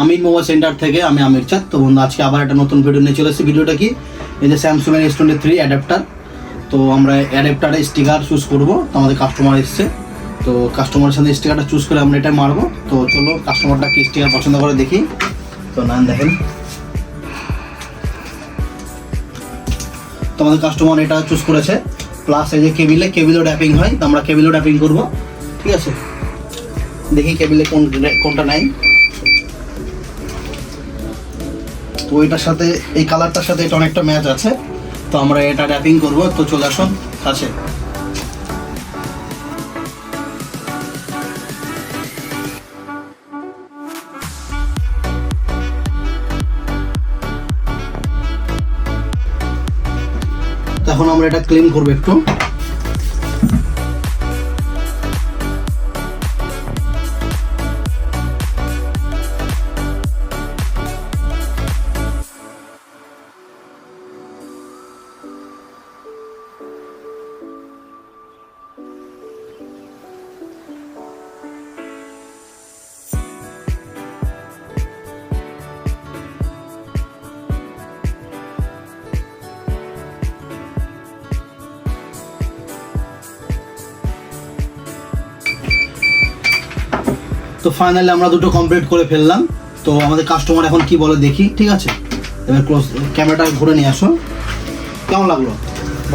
আমি mobile centre থেকে আমি আমির চাঁদ। তো বন্ধু আজকে আবার একটা নতুন ভিডিও নিয়ে চলে এসেছি। ভিডিওটা কি, এই যে স্যামসাং এর S23 অ্যাডাপ্টার। তো আমরা অ্যাডাপ্টারে স্টিকার চুজ করবো। তো আমাদের কাস্টমার এসছে, তো কাস্টমারের সাথে স্টিকারটা চুজ করে আমরা এটা মারবো। তো চলো কাস্টমারটা কি স্টিকার পছন্দ করে দেখি। তো নাম দেখেন, তো আমাদের কাস্টমার এটা চুজ করেছে। প্লাস এই যে কেবিলও র্যাপিং হয়, তো আমরা কেবিলও র্যাপিং করবো। ঠিক আছে, দেখি কেবিলে কোনটা নাই। তো এটার সাথে এই কালারটার সাথে এটা অনেকটা ম্যাচ আছে, তো আমরা এটা র্যাপিং করব। তো চলে আসুন কাছে। তো এখন আমরা এটা ক্লিন করবো একটু। তো ফাইনালি আমরা দুটো কমপ্লিট করে ফেললাম। তো আমাদের কাস্টমার এখন কি বলে দেখি। ঠিক আছে, এবার ক্লোজ ক্যামেরাটা ঘুরে নিয়ে আসো। কেমন লাগলো?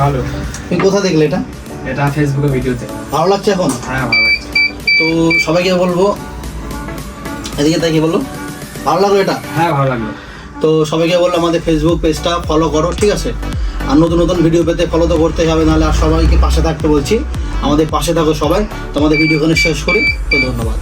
ভালো। তুমি কোথায় দেখলে এটা? এটা ফেসবুকে ভিডিওতে। ভালো লাগছে এখন? হ্যাঁ ভালো লাগছে। তো সবাইকে বলবো, এদিকে তাই কি বললো, ভালো লাগলো এটা? হ্যাঁ ভালো লাগলো। তো সবাইকে বললো আমাদের ফেসবুক পেজটা ফলো করো। ঠিক আছে, আর নতুন নতুন ভিডিও পেতে ফলো তো করতে হবে, নাহলে আর সবাইকে পাশে থাকতে বলছি। আমাদের পাশে থাকো সবাই। তো আমাদের ভিডিও এখানে শেষ করি। তো ধন্যবাদ।